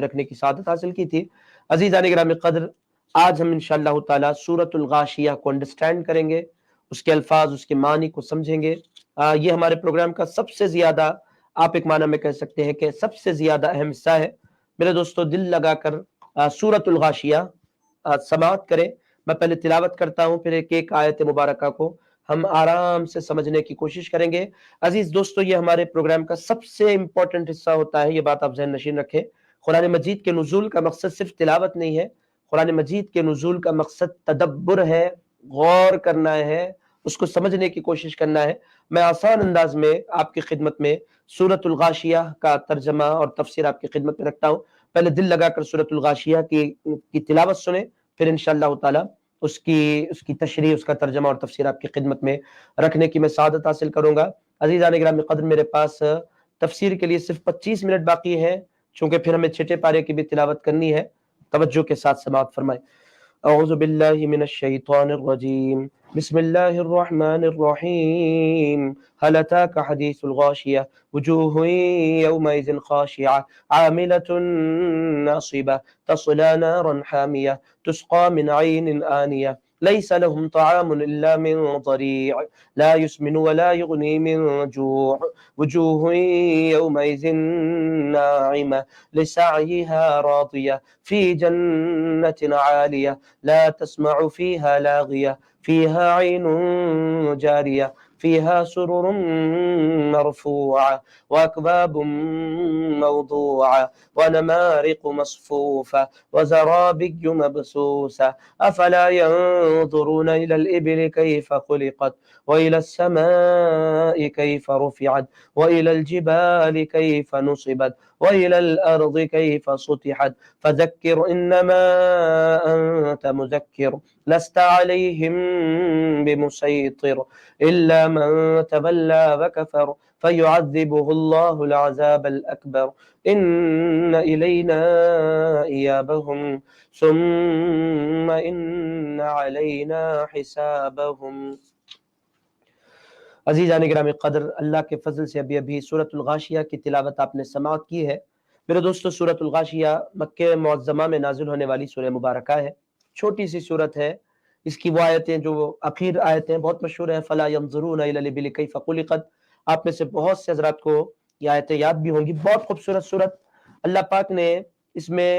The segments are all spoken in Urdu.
رکھنے کی سعادت حاصل کی تھی۔ عزیزان گرامی قدر، آج ہم انشاءاللہ تعالی سورۃ الغاشیہ کو انڈرسٹینڈ کریں گے، اس کے الفاظ، اس کے معنی کو سمجھیں گے۔ یہ ہمارے پروگرام کا سب سے زیادہ، آپ ایک معنی میں کہہ سکتے ہیں کہ سب سے زیادہ اہم حصہ ہے۔ میرے دوستو، دل لگا کر سورۃ الغاشیہ سماعت کریں۔ میں پہلے تلاوت کرتا ہوں، پھر ایک ایک آیت مبارکہ کو ہم آرام سے سمجھنے کی کوشش کریں گے۔ عزیز دوستو، یہ ہمارے پروگرام کا سب سے امپورٹنٹ حصہ ہوتا ہے، یہ بات آپ ذہن نشین رکھیں۔ قرآن مجید کے نزول کا مقصد صرف تلاوت نہیں ہے، قرآن مجید کے نزول کا مقصد تدبر ہے، غور کرنا ہے، اس کو سمجھنے کی کوشش کرنا ہے۔ میں آسان انداز میں آپ کی خدمت میں سورۃ الغاشیہ کا ترجمہ اور تفسیر آپ کی خدمت میں رکھتا ہوں۔ پہلے دل لگا کر سورۃ الغاشیہ کی تلاوت سنیں، پھر انشاءاللہ تعالی اس کی تشریح، اس کا ترجمہ اور تفسیر آپ کی خدمت میں رکھنے کی میں سعادت حاصل کروں گا۔ عزیزان گرامی قدر، میرے پاس تفسیر کے لیے صرف 25 منٹ باقی ہے، چونکہ پھر ہمیں چھٹے پارے کی بھی تلاوت کرنی ہے۔ توجہ کے ساتھ سماعت فرمائیں۔ اعوذ باللہ من الشیطان الرجیم، بسم اللہ الرحمن الرحیم۔ هل اتاک حدیث الغاشیہ، وجوہ یومئذ خاشعہ، عاملۃ ناصبہ، تصلی نارا حامیہ، تسقى من عین آنیہ، ليس لهم طعام إلا من ضريع، لا يسمن ولا يغني من جوع، وجوه يومئذ ناعمة لسعيها راضية، في جنة عالية، لا تسمع فيها لاغية، فيها عين جارية، فيها سرر مرفوعة، وأكواب موضوعة، ونمارق مصفوفة، وزرابي مبثوثة، أفلا ينظرون إلى الإبل كيف خلقت، وإلى السماء كيف رفعت، وإلى الجبال كيف نصبت، وإلى الأرض كيف سطحت، فذكر إنما أنت مذكر، لست عليهم بمسيطر، إلا من تولى وكفر، فيعذبه الله العذاب الأكبر، إن إلينا إيابهم، ثم إن علينا حسابهم۔ عزیزان گرامی قدر، اللہ کے فضل سے ابھی سورۃ الغاشیہ کی تلاوت آپ نے سماعت کی ہے۔ میرے دوستو، سورۃ الغاشیہ مکہ معظمہ میں نازل ہونے والی سورہ مبارکہ ہے، چھوٹی سی سورت ہے۔ اس کی وہ آیتیں جو اخیر آیتیں بہت مشہور ہیں، فلا ينظرون الى الابل كيف خلقت، آپ میں سے بہت سے حضرات کو یہ آیتیں یاد بھی ہوں گی۔ بہت خوبصورت سورت، اللہ پاک نے اس میں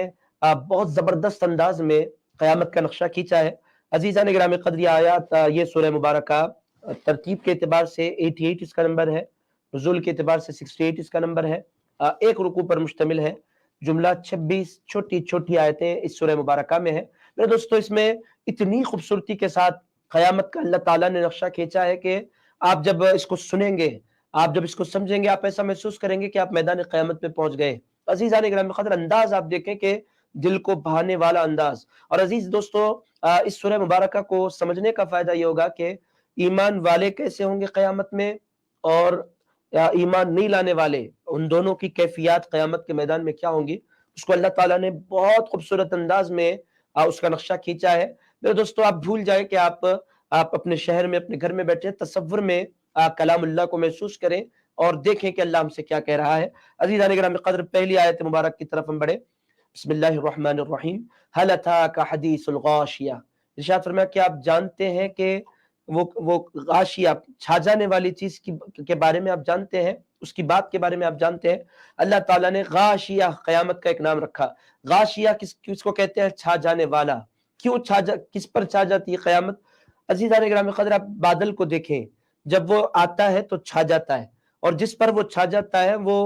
بہت زبردست انداز میں قیامت کا نقشہ کھینچا ہے۔ عزیزان گرامی قدر، یہ آیات، یہ سورہ مبارکہ ترتیب کے اعتبار سے 88 اس کا نمبر ہے، نزول کے اعتبار سے 68 اس کا نمبر ہے، ایک رکوع پر مشتمل ہے، جملہ 26 چھوٹی چھوٹی آیتیں اس سورہ مبارکہ میں ہے۔ میرے دوستو، اس میں اتنی خوبصورتی کے ساتھ قیامت کا اللہ تعالیٰ نے نقشہ کھینچا ہے کہ آپ جب اس کو سنیں گے، آپ جب اس کو سمجھیں گے، آپ ایسا محسوس کریں گے کہ آپ میدان قیامت پہ پہنچ گئے۔ عزیزان گرامی قدر، انداز آپ دیکھیں کہ دل کو بھانے والا انداز۔ اور عزیز دوستو، اس سورہ مبارکہ کو سمجھنے کا فائدہ یہ ہوگا کہ ایمان والے کیسے ہوں گے قیامت میں، اور ایمان نہیں لانے والے، ان دونوں کی کیفیات قیامت کے میدان میں کیا ہوں گی، اس کو اللہ تعالیٰ نے بہت خوبصورت انداز میں اس کا نقشہ کھینچا ہے۔ میرے دوستو، آپ بھول جائیں کہ آپ اپنے شہر میں، اپنے گھر میں بیٹھے تصور میں کلام اللہ کو محسوس کریں اور دیکھیں کہ اللہ ہم سے کیا کہہ رہا ہے۔ عزیزان گرامی قدر، پہلی آیت مبارک کی طرف ہم بڑھیں۔ بسم اللہ الرحمن الرحیم، هل اتاک حدیث الغاشیہ۔ ارشاد فرمایا کہ آپ جانتے ہیں کہ وہ غاشیہ، چھا جانے والی چیز کے بارے میں آپ جانتے ہیں، اس کی بات کے بارے میں آپ جانتے ہیں۔ اللہ تعالیٰ نے غاشیہ، قیامت کا ایک نام رکھا۔ غاشیہ کس کو کہتے ہیں؟ چھا جانے والا۔ کیوں کس پر چھا جاتی ہے قیامت؟ عزیزان گرامی قدر، آپ بادل کو دیکھیں، جب وہ آتا ہے تو چھا جاتا ہے، اور جس پر وہ چھا جاتا ہے وہ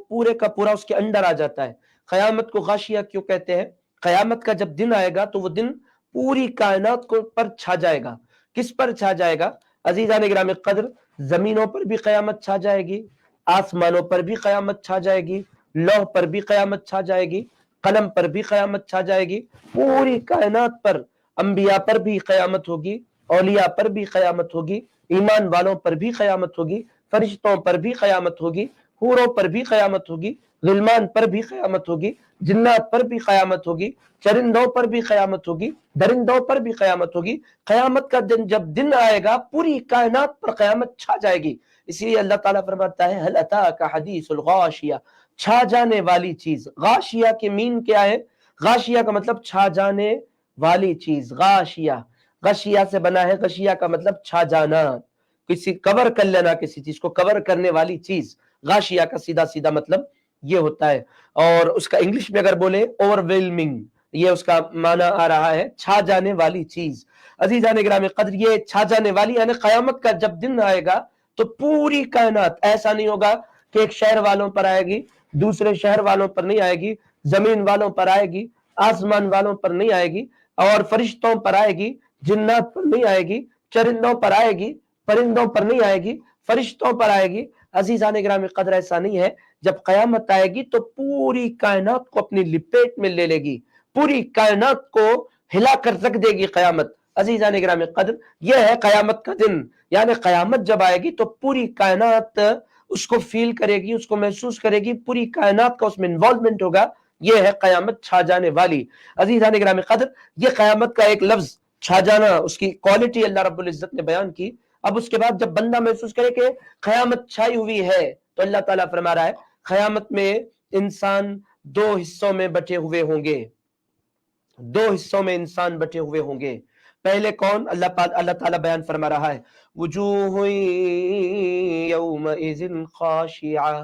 پورے کا پورا اس کے اندر آ جاتا ہے۔ قیامت کو غاشیہ کیوں کہتے ہیں؟ قیامت کا جب دن آئے گا تو وہ دن پوری کائنات پر چھا جائے گا۔ کس پر چھا جائے گا؟ عزیزان گرامی قدر، زمینوں پر بھی قیامت چھا جائے گی، آسمانوں پر بھی قیامت چھا جائے گی، لوح پر بھی قیامت چھا جائے گی، قلم پر بھی قیامت چھا جائے گی، پوری کائنات پر، انبیاء پر بھی قیامت ہوگی، اولیاء پر بھی قیامت ہوگی، ایمان والوں پر بھی قیامت ہوگی، فرشتوں پر بھی قیامت ہوگی، حوروں پر بھی قیامت ہوگی، غلمان پر بھی قیامت ہوگی، جنات پر بھی قیامت ہوگی، چرندوں پر بھی قیامت ہوگی، درندوں پر بھی قیامت ہوگی۔ قیامت کا دن جب دن آئے گا، پوری کائنات پر قیامت چھا جائے گی۔ اسی لیے اللہ تعالیٰ فرماتا ہے، هل اتاک حدیث الغاشیہ، چھا جانے والی چیز. غاشیہ کے مین کیا ہے؟ غاشیہ کا مطلب چھا جانے والی چیز. غاشیہ غشیہ سے بنا ہے. غشیہ کا مطلب چھا جانا، کسی کور کر لینا، کسی چیز کو کور کرنے والی چیز. غاشیہ کا سیدھا سیدھا مطلب یہ ہوتا ہے. اور اس کا انگلش میں اگر بولے اوور ویلمنگ، یہ اس کا معنی آ رہا ہے چھا جانے والی چیز. عزیزان گرامی قدر، یہ چھا جانے والی یعنی قیامت کا جب دن آئے گا تو پوری کائنات، ایسا نہیں ہوگا کہ ایک شہر والوں پر آئے گی، دوسرے شہر والوں پر نہیں آئے گی، زمین والوں پر آئے گی، آسمان والوں پر نہیں آئے گی، اور فرشتوں پر آئے گی، جنات پر نہیں آئے گی، چرندوں پر آئے گی، پرندوں پر نہیں آئے گی، فرشتوں پر آئے گی. عزیزان گرامی قدر ایسا نہیں ہے. جب قیامت آئے گی تو پوری کائنات کو اپنی لپیٹ میں لے لے گی، پوری کائنات کو ہلا کر رکھ دے گی قیامت. عزیزان گرامی قدر، یہ ہے قیامت کا دن. یعنی قیامت جب آئے گی تو پوری کائنات اس کو فیل کرے گی، اس کو محسوس کرے گی، پوری کائنات کا اس میں انوالومنٹ ہوگا. یہ ہے قیامت چھا جانے والی. عزیزان گرامی قدر، یہ قیامت کا ایک لفظ چھا جانا، اس کی کوالٹی اللہ رب العزت نے بیان کی. اب اس کے بعد جب بندہ محسوس کرے کہ قیامت چھائی ہوئی ہے تو اللہ تعالیٰ فرما رہا ہے قیامت میں انسان دو حصوں میں بٹے ہوئے ہوں گے. دو حصوں میں انسان بٹے ہوئے ہوں گے. پہلے کون؟ اللہ تعالیٰ بیان فرما رہا ہے وجوہ یومئذ خاشعہ.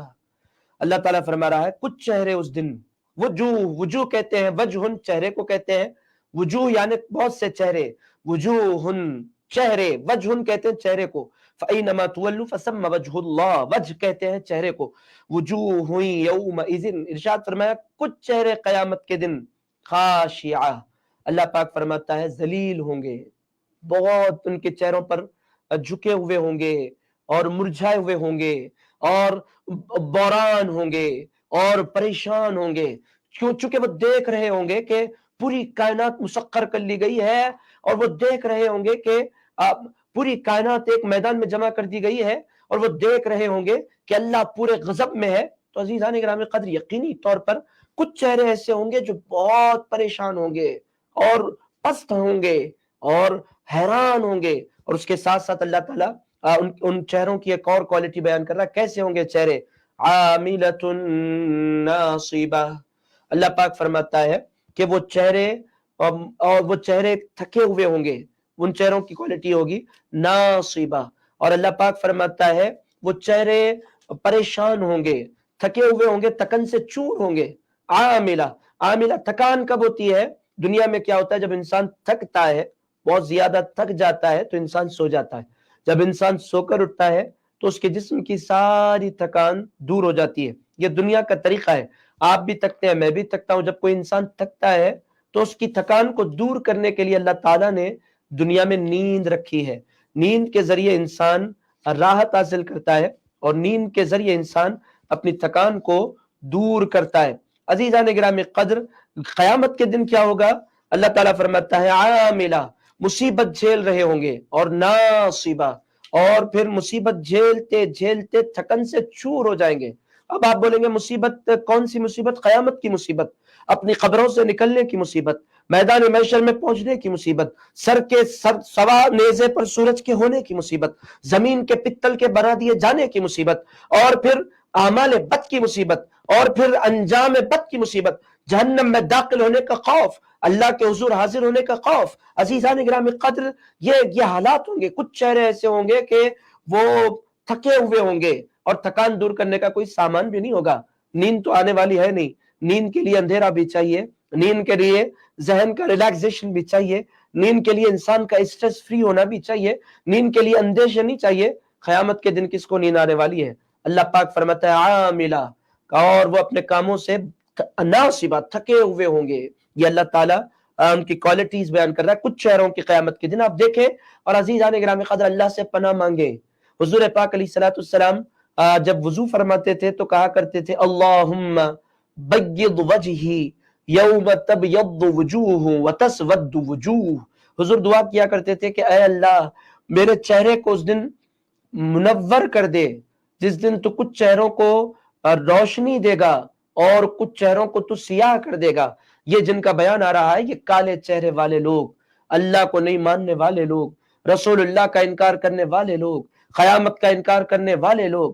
اللہ تعالیٰ فرما رہا ہے کچھ چہرے اس دن، وجوہ کہتے ہیں، وجہ چہرے کو کہتے ہیں، وجوہ یعنی بہت سے چہرے، وجوہ چہرے، وجہ کہتے ہیں چہرے کو. فَأَيْنَمَا تُوَلُّوا فَثَمَّ وَجْهُ اللَّهِ، وجہ کہتے ہیں چہرے کو. وجوہ یومئذ، ارشاد فرمایا کچھ چہرے قیامت کے دن خاشعہ، اللہ پاک فرماتا ہے ذلیل ہوں گے، بہت ان کے چہروں پر جھکے ہوئے ہوں گے اور مرجھائے ہوئے ہوں گے اور بوران ہوں گے اور پریشان ہوں گے. چونکہ وہ دیکھ رہے ہوں گے کہ پوری کائنات مسخر کر لی گئی ہے، اور وہ دیکھ رہے ہوں گے کہ پوری کائنات ایک میدان میں جمع کر دی گئی ہے، اور وہ دیکھ رہے ہوں گے کہ اللہ پورے غضب میں ہے. تو عزیزان گرامی قدر، یقینی طور پر کچھ چہرے ایسے ہوں گے جو بہت پریشان ہوں گے اور پست ہوں گے اور حیران ہوں گے. اور اس کے ساتھ ساتھ اللہ تعالیٰ ان چہروں کی ایک اور کوالٹی بیان کر رہا ہے. کیسے ہوں گے چہرے؟ عاملۃ ناصبہ. اللہ پاک فرماتا ہے کہ وہ چہرے اور وہ چہرے تھکے ہوئے ہوں گے، ان چہروں کی کوالٹی ہوگی ناصبہ. اور اللہ پاک فرماتا ہے وہ چہرے پریشان ہوں گے، تھکے ہوئے ہوں گے، تکن سے چور ہوں گے. عاملہ تھکان کب ہوتی ہے؟ دنیا میں کیا ہوتا ہے؟ جب انسان تھکتا ہے، بہت زیادہ تھک جاتا ہے تو انسان سو جاتا ہے. جب انسان سو کر اٹھتا ہے تو اس کے جسم کی ساری تھکان دور ہو جاتی ہے. یہ دنیا کا طریقہ ہے. آپ بھی تھکتے ہیں، میں بھی تھکتا ہوں. جب کوئی انسان تھکتا ہے تو اس کی تھکان کو دور کرنے کے لیے اللہ تعالیٰ نے دنیا میں نیند رکھی ہے. نیند کے ذریعے انسان راحت حاصل کرتا ہے اور نیند کے ذریعے انسان اپنی تھکان کو دور کرتا ہے. عزیزان گرامی قدر، قیامت کے دن کیا ہوگا؟ اللہ تعالیٰ فرماتا ہے عاملہ، مصیبت جھیل رہے ہوں گے، اور ناصبہ، اور پھر مصیبت جھیلتے جھیلتے تھکن سے چور ہو جائیں گے. اب آپ بولیں گے مصیبت کون سی مصیبت؟ قیامت کی مصیبت، اپنی قبروں سے نکلنے کی مصیبت، میدان محشر میں پہنچنے کی مصیبت، سر کے سوا نیزے پر سورج کے ہونے کی مصیبت، زمین کے پتل کے بنا دیے جانے کی مصیبت، اور پھر اعمال بد کی مصیبت، اور پھر انجام بد کی مصیبت، جہنم میں داخل ہونے کا خوف، اللہ کے حضور حاضر ہونے کا خوف. عزیزان گرامی قدر، یہ حالات ہوں گے. کچھ چہرے ایسے ہوں گے کہ وہ تھکے ہوئے ہوں گے اور تھکان دور کرنے کا کوئی سامان بھی نہیں ہوگا. نیند تو آنے والی ہے نہیں. نیند کے لیے اندھیرا بھی چاہیے، نیند کے لیے ذہن کا ریلیکسیشن بھی چاہیے، نیند کے لیے انسان کا اسٹریس فری ہونا بھی چاہیے، نیند کے لیے اندیشہ نہیں چاہیے. قیامت کے دن کس کو نیند آنے والی ہے؟ اللہ پاک فرماتا ہے عاملہ، اور وہ اپنے کاموں سے ناصبہ، تھکے ہوئے ہوں گے. یہ اللہ تعالیٰ ان کی کوالٹیز بیان کر رہا ہے کچھ چہروں کی قیامت کے دن. آپ دیکھیں اور عزیزان گرامی قدر اللہ سے پناہ مانگے. حضور پاک علیہ الصلوۃ والسلام جب وضو فرماتے تھے تو کہا کرتے تھے اللہم بیض وجہی یوم تبیض وجوہ وتسود وجوہ. حضور دعا کیا کرتے تھے کہ اے اللہ میرے چہرے کو اس دن منور کر دے جس دن تو کچھ چہروں کو روشنی دے گا اور کچھ چہروں کو تو سیاہ کر دے گا. یہ جن کا بیان آ رہا ہے یہ کالے چہرے والے لوگ، اللہ کو نہیں ماننے والے لوگ، رسول اللہ کا انکار کرنے والے لوگ، قیامت کا انکار کرنے والے لوگ،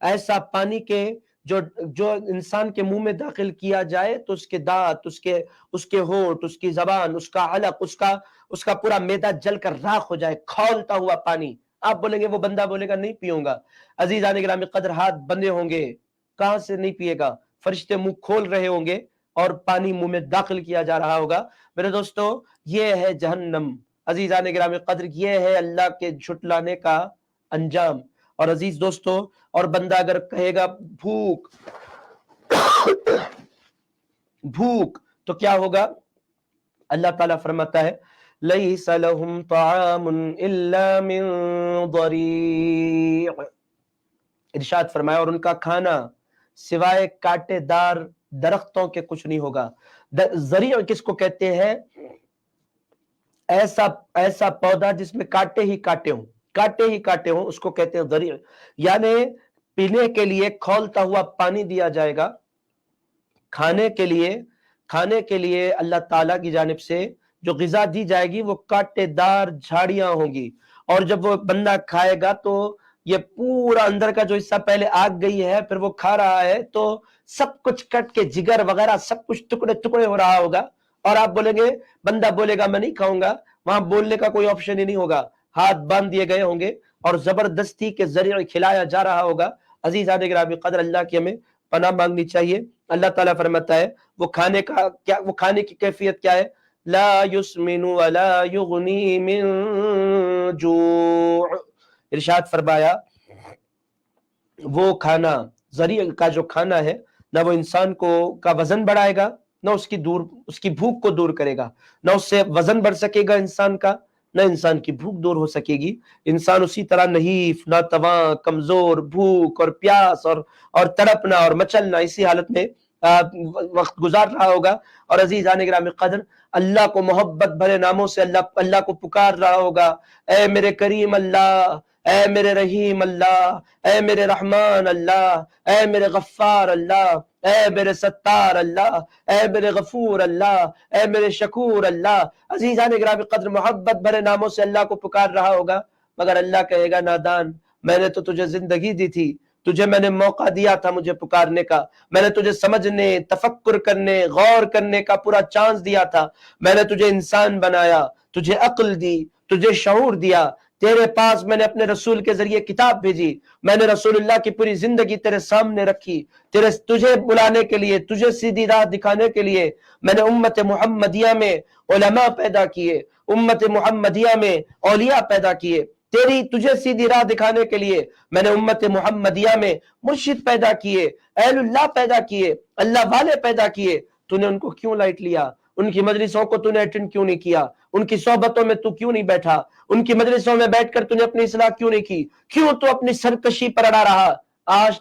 ایسا پانی کے جو جو انسان کے منہ میں داخل کیا جائے تو اس کے دانت، اس کے ہونٹ، اس کی زبان، اس کا حلق، اس کا پورا معدہ جل کر راکھ ہو جائے، کھولتا ہوا پانی. آپ بولیں گے، وہ بندہ بولے گا نہیں پیوں گا. عزیزان گرامی قدر، ہاتھ بندے ہوں گے، کہاں سے نہیں پیے گا؟ فرشتے منہ کھول رہے ہوں گے اور پانی منہ میں داخل کیا جا رہا ہوگا. میرے دوستو، یہ ہے جہنم. عزیزان گرامی قدر، یہ ہے اللہ کے جھٹلانے کا انجام. اور عزیز دوستو، اور بندہ اگر کہے گا بھوک بھوک تو کیا ہوگا؟ اللہ تعالیٰ فرماتا ہے لَيْسَ لَهُمْ طَعَامٌ إِلَّا مِن ضَرِيعٍ. ارشاد فرمایا، اور ان کا کھانا سوائے کانٹے دار درختوں کے کچھ نہیں ہوگا. ضریع کس کو کہتے ہیں؟ ایسا پودا جس میں کانٹے ہی کانٹے ہوں، کانٹے ہی کانٹے ہوں، اس کو کہتے ہیں ضریع. یعنی پینے کے لیے کھولتا ہوا پانی دیا جائے گا، کھانے کے لیے اللہ تعالیٰ کی جانب سے جو غذا دی جائے گی وہ کانٹے دار جھاڑیاں ہوں گی. اور جب وہ بندہ کھائے گا تو یہ پورا اندر کا جو حصہ پہلے آگ گئی ہے، پھر وہ کھا رہا ہے تو سب کچھ کٹ کے جگر وغیرہ سب کچھ ٹکڑے ٹکڑے ہو رہا ہوگا. اور آپ بولیں گے، بندہ بولے گا میں نہیں کھاؤں گا، وہاں بولنے کا کوئی آپشن ہی نہیں ہوگا. ہاتھ باندھ دیے گئے ہوں گے اور زبردستی کے ذریعے کھلایا جا رہا ہوگا. عزیزان گرامی قدر، اللہ کی ہمیں پناہ مانگنی چاہیے. اللہ تعالیٰ فرماتا ہے وہ کھانے کی کیفیت کیا ہے؟ لا یسمن ولا یغنی من جوع. ارشاد فرمایا وہ کھانا، ذریعہ کا جو کھانا ہے، نہ وہ انسان کا وزن بڑھائے گا، نہ اس کی بھوک کو دور کرے گا. نہ اس سے وزن بڑھ سکے گا انسان کا، نہ انسان کی بھوک دور ہو سکے گی. انسان اسی طرح نحیف، ناتواں، کمزور، بھوک اور پیاس اور تڑپنا اور مچلنا، اسی حالت میں وقت گزار رہا ہوگا. اور عزیزان گرامی قدر، اللہ کو محبت بھرے ناموں سے اللہ کو پکار رہا ہوگا، اے میرے کریم اللہ، اے میرے رحیم اللہ، اے میرے رحمان اللہ، اے میرے غفار اللہ، اے میرے ستار اللہ، اے میرے غفور اللہ، اے میرے شکور اللہ. عزیزان گرامی قدر، محبت بھرے ناموں سے اللہ کو پکار رہا ہوگا. مگر اللہ کہے گا نادان، میں نے تو تجھے زندگی دی تھی، تجھے میں نے موقع دیا تھا مجھے پکارنے کا، میں نے تجھے سمجھنے، تفکر کرنے، غور کرنے کا پورا چانس دیا تھا، میں نے تجھے انسان بنایا، تجھے عقل دی، تجھے شعور دیا، تیرے پاس میں نے اپنے رسول کے ذریعے کتاب بھیجی، میں نے رسول اللہ کی پوری زندگی تیرے سامنے رکھی، تجھے بلانے کے لیے، تجھے سیدھی راہ دکھانے کے لیے میں نے امت محمدیہ میں علماء پیدا کیے، امت محمدیہ میں اولیاء پیدا کیے. تجھے سیدھی راہ دکھانے کے لیے میں نے امت محمدیہ میں مرشد پیدا کیے، اہل اللہ پیدا کیے، اللہ والے پیدا کیے. تو نے ان کو کیوں لائٹ لیا؟ ان کی مجلسوں کو تو نے اٹینڈ کیوں نہیں کیا؟ ان کی صحبتوں میں تو کیوں نہیں بیٹھا؟ ان کی مجلسوں میں بیٹھ کر تو نے اپنی اصلاح کیوں نہیں کی؟ کیوں تو اپنی سرکشی پر اڑا رہا؟ آج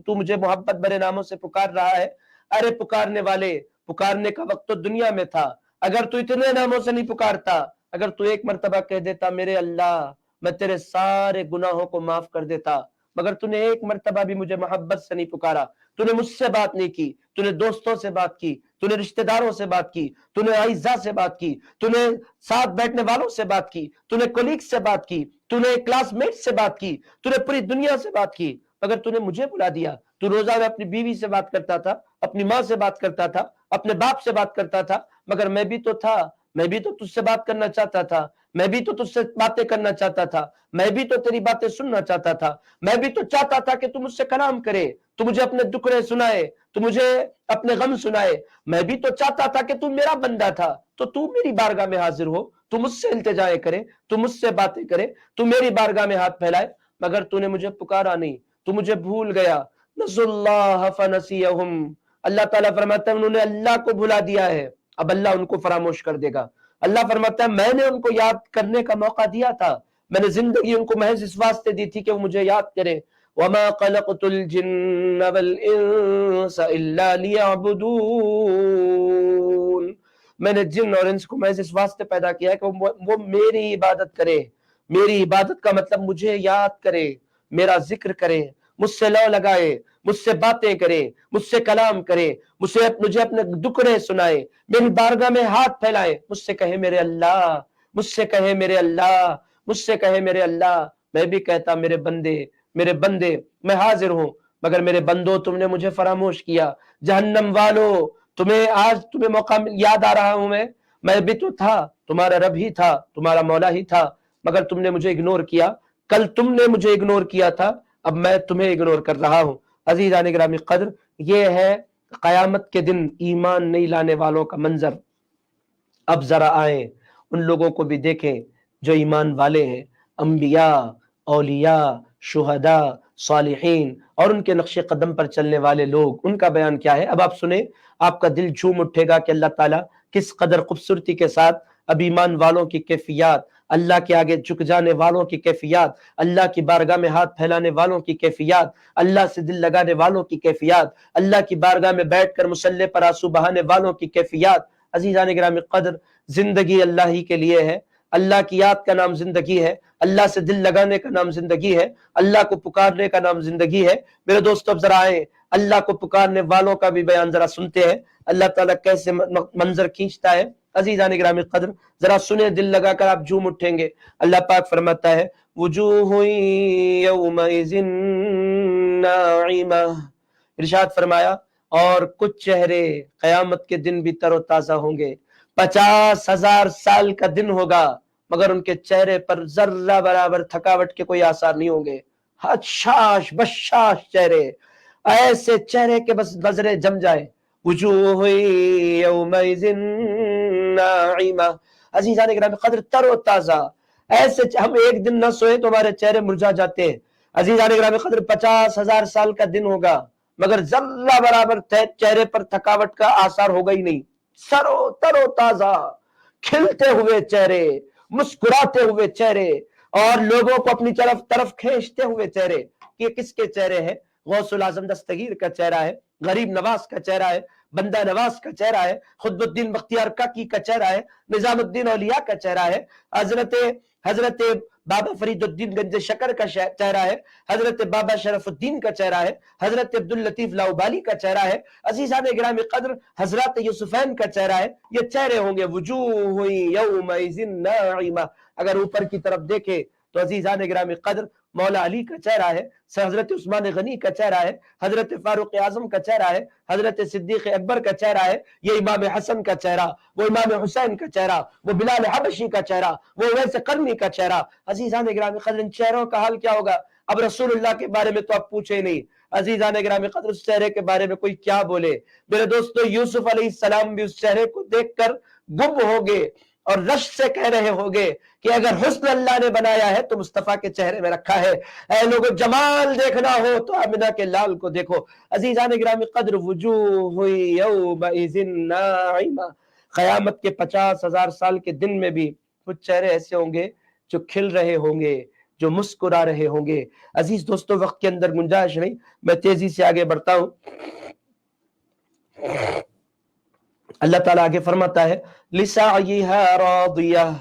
تو مجھے محبت بھرے ناموں سے پکار رہا ہے. ارے پکارنے والے، پکارنے کا وقت تو دنیا میں تھا. اگر تو اتنے ناموں سے نہیں پکارتا، اگر تو ایک مرتبہ کہہ دیتا میرے اللہ میں تیرے سارے گناہوں کو معاف کر دیتا، مگر تو نے ایک مرتبہ بھی مجھے محبت سے نہیں پکارا. تو نے مجھ سے بات نہیں کی، تو نے دوستوں سے بات کی، تو نے رشتہ داروں سے بات کی، تو نے اعزاء سے بات کی، تو نے ساتھ بیٹھنے والوں سے بات کی، تو نے کولیگ سے بات کی، تو نے کلاس میٹ سے بات کی، تو نے پوری دنیا سے بات کی، مگر تو نے مجھے بلا دیا. تو روزہ میں اپنی بیوی سے بات کرتا تھا، اپنی ماں سے بات کرتا تھا، اپنے باپ سے بات کرتا تھا، مگر میں بھی تو تھا، میں بھی تو تجھ سے بات کرنا چاہتا تھا، میں بھی تو تجھ سے باتیں کرنا چاہتا تھا، میں بھی تو تیری باتیں سننا چاہتا تھا، میں بھی تو چاہتا تھا کہ تو مجھ سے کلام کرے، تو مجھے اپنے دکھڑے سنائے، تو مجھے اپنے غم سنائے. میں بھی تو چاہتا تھا کہ تو میرا بندہ تھا، تو میری بارگاہ میں حاضر ہو، تو مجھ سے التجائے کرے، تو مجھ سے باتیں کرے، تو میری بارگاہ میں ہاتھ پھیلائے. مگر تو نے مجھے پکارا نہیں، تو مجھے بھول گیا. نسوا اللہ فنسیہم. اللہ تعالیٰ فرماتا ہے انہوں نے اللہ کو بھلا دیا ہے، اب اللہ ان کو فراموش کر دے گا. اللہ فرماتا ہے میں نے ان کو یاد کرنے کا موقع دیا تھا، میں نے زندگی ان کو محض اس واسطے دی تھی کہ وہ مجھے یاد کریں. وَمَا خَلَقْتُ الْجِنَّ وَالْإِنسَ إِلَّا لِيَعْبُدُونَ. میں نے جن اور انس کو محض اس واسطے پیدا کیا ہے کہ وہ میری عبادت کرے. میری عبادت کا مطلب مجھے یاد کرے، میرا ذکر کرے، مجھ سے لو لگائے، مجھ سے باتیں کرے، مجھ سے کلام کرے، مجھے اپنے دکھڑے سنائے، میری بارگاہ میں ہاتھ پھیلائے، مجھ سے کہے میرے اللہ، مجھ سے کہے میرے اللہ، مجھ سے کہے میرے اللہ. میں بھی کہتا میرے بندے، میرے بندے میں حاضر ہوں، مگر میرے بندو تم نے مجھے فراموش کیا۔ جہنم والو تمہیں موقع یاد آ رہا ہوں میں بھی تو تھا، تمہارا رب ہی تھا، تمہارا مولا ہی تھا، مگر تم نے مجھے اگنور کیا۔ کل تم نے مجھے اگنور کیا تھا، اب میں تمہیں اگنور کر رہا ہوں۔ عزیزان گرامی قدر، یہ ہے قیامت کے دن ایمان نہیں لانے والوں کا منظر۔ اب ذرا آئیں ان لوگوں کو بھی دیکھیں جو ایمان والے ہیں، انبیاء، اولیاء، شہداء، صالحین اور ان کے نقش قدم پر چلنے والے لوگ، ان کا بیان کیا ہے۔ اب آپ سنیں، آپ کا دل جھوم اٹھے گا کہ اللہ تعالیٰ کس قدر خوبصورتی کے ساتھ اب ایمان والوں کی کیفیات، اللہ کے آگے جھک جانے والوں کی کیفیات، اللہ کی بارگاہ میں ہاتھ پھیلانے والوں کی کیفیات، اللہ سے دل لگانے والوں کی کیفیات، اللہ کی بارگاہ میں بیٹھ کر مصلی پر آنسو بہانے والوں کی کیفیات۔ عزیزان گرامی قدر، زندگی اللہ ہی کے لیے ہے، اللہ کی یاد کا نام زندگی ہے، اللہ سے دل لگانے کا نام زندگی ہے، اللہ کو پکارنے کا نام زندگی ہے۔ میرے دوستو اب ذرا آئیں اللہ کو پکارنے والوں کا بھی بیان ذرا سنتے ہیں، اللہ تعالیٰ کیسے منظر کھینچتا ہے۔ عزیزان گرامی قدر ذرا سنیں، دل لگا کر آپ جھوم اٹھیں گے۔ اللہ پاک فرماتا ہے وجوہ یومئذ ناعمہ، ارشاد فرمایا اور کچھ چہرے قیامت کے دن بھی تر و تازہ ہوں گے۔ 50,000 سال کا دن ہوگا مگر ان کے چہرے پر ذرہ برابر تھکاوٹ کے کوئی آثار نہیں ہوں گے۔ حشاش بشاش چہرے، ایسے چہرے کے بس نظریں جم جائے۔ وجوہ یومئذ ناعمہ، عزیزان گرامی قدر تر و تازہ، ایسے ہم ایک دن نہ سوئے تو ہمارے چہرے مرجھا جاتے ہیں۔ عزیزان گرامی قدر 50,000 سال کا دن ہوگا مگر ذرہ برابر چہرے پر تھکاوٹ کا آثار ہوگا ہی نہیں، تر و تازہ کھلتے ہوئے چہرے، مسکراتے ہوئے چہرے، اور لوگوں کو اپنی طرف کھینچتے ہوئے چہرے۔ یہ کس کے چہرے ہیں؟ غوث العظم دستگیر کا چہرہ ہے، غریب نواز کا چہرہ ہے، بندہ نواز کا چہرہ ہے، خطب الدین بختیار کاکی کا چہرہ ہے، نظام الدین اولیاء کا چہرہ ہے، حضرت بابا فرید الدین گنج شکر کا چہرہ ہے، حضرت بابا شرف الدین کا چہرہ ہے، حضرت عبداللطیف لاؤبالی کا چہرہ ہے، عزیزان گرامی قدر حضرت یوسفین کا چہرہ ہے۔ یہ چہرے ہوں گے وجوہ یومئذ ناعمہ۔ اگر اوپر کی طرف دیکھیں تو عزیزان گرامی قدر مولا علی کا چہرہ ہے، حضرت عثمان غنی کا چہرہ ہے، حضرت فاروق اعظم کا چہرہ ہے، حضرت صدیق اکبر کا چہرہ ہے، یہ امام حسن کا چہرہ، وہ امام حسین کا چہرہ، وہ بلال حبشی کا چہرہ، وہ اویس قرنی کا چہرہ۔ عزیزان گرامی قدر ان چہروں کا حال کیا ہوگا؟ اب رسول اللہ کے بارے میں تو آپ پوچھے نہیں، عزیزان گرامی قدر اس چہرے کے بارے میں کوئی کیا بولے۔ میرے دوستو یوسف علیہ السلام بھی اس چہرے کو دیکھ کر گم ہو گئے اور رش سے کہہ رہے ہوگے کہ اگر حسن اللہ نے بنایا ہے تو مصطفیٰ کے چہرے میں رکھا ہے۔ اے لوگوں جمال دیکھنا ہو تو آمنہ کے لال کو دیکھو۔ عزیزان گرامی قدر وجوہ یومئذ ناعمہ، قیامت کے 50,000 سال کے دن میں بھی کچھ چہرے ایسے ہوں گے جو کھل رہے ہوں گے، جو مسکرا رہے ہوں گے۔ عزیز دوستو وقت کے اندر گنجائش نہیں، میں تیزی سے آگے بڑھتا ہوں۔ اللہ تعالیٰ آگے فرماتا ہے لِسَعْيِهَا رَاضِيَةٌ،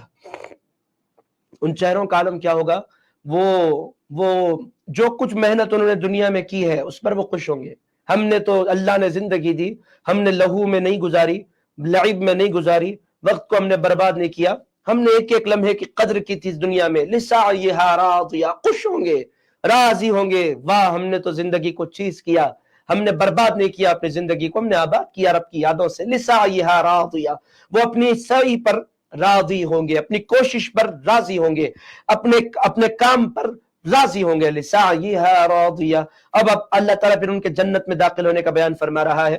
ان چہروں کا عالم کیا ہوگا؟ وہ جو کچھ محنت انہوں نے دنیا میں کی ہے اس پر وہ خوش ہوں گے۔ ہم نے تو اللہ نے زندگی دی، ہم نے لہو میں نہیں گزاری، لعب میں نہیں گزاری، وقت کو ہم نے برباد نہیں کیا، ہم نے ایک ایک لمحے کی قدر کی تھی اس دنیا میں۔ لِسَعْيِهَا رَاضِيَةٌ، خوش ہوں گے، راضی ہوں گے، واہ ہم نے تو زندگی کو چیز کیا، ہم نے برباد نہیں کیا اپنی زندگی کو، ہم نے آباد کیا رب کی یادوں سے۔ لِسَعْيِهَا رَاضِيَةٌ، وہ اپنی سعی پر راضی ہوں گے، اپنی کوشش پر راضی ہوں گے، اپنے کام پر راضی ہوں گے۔ لِسَعْيِهَا رَاضِيَةٌ۔ اب اللہ تعالیٰ پھر ان کے جنت میں داخل ہونے کا بیان فرما رہا ہے۔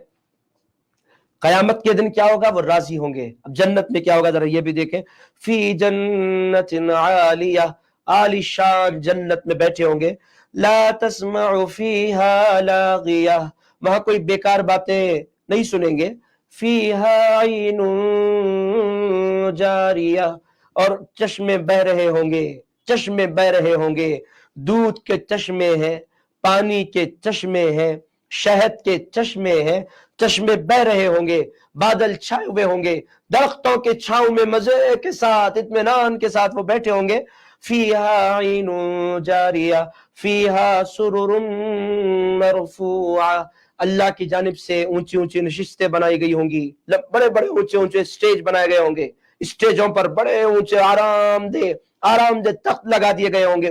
قیامت کے دن کیا ہوگا؟ وہ راضی ہوں گے۔ اب جنت میں کیا ہوگا ذرا یہ بھی دیکھیں۔ فی جنت عالیہ، عالی شان جنت میں بیٹھے ہوں گے۔ لا تسمع فیہا لاغیہ، وہاں کوئی بیکار باتیں نہیں سنیں گے۔ فیہا عین جاریہ، اور چشمے بہ رہے ہوں گے، چشمے بہ رہے ہوں گے، دودھ کے چشمے ہیں، پانی کے چشمے ہیں، شہد کے چشمے ہیں، چشمے بہ رہے ہوں گے، بادل چھائے ہوئے ہوں گے، درختوں کے چھاؤں میں مزے کے ساتھ اطمینان کے ساتھ وہ بیٹھے ہوں گے۔ فیہا عین جاریہ فیہا سرر مرفوعہ، اللہ کی جانب سے اونچی اونچی نشستیں بنائی گئی ہوں گی، بڑے بڑے اونچے اونچے سٹیج بنائے گئے ہوں گے، اسٹیجوں پر بڑے اونچے آرام دہ تخت لگا دیے گئے ہوں گے،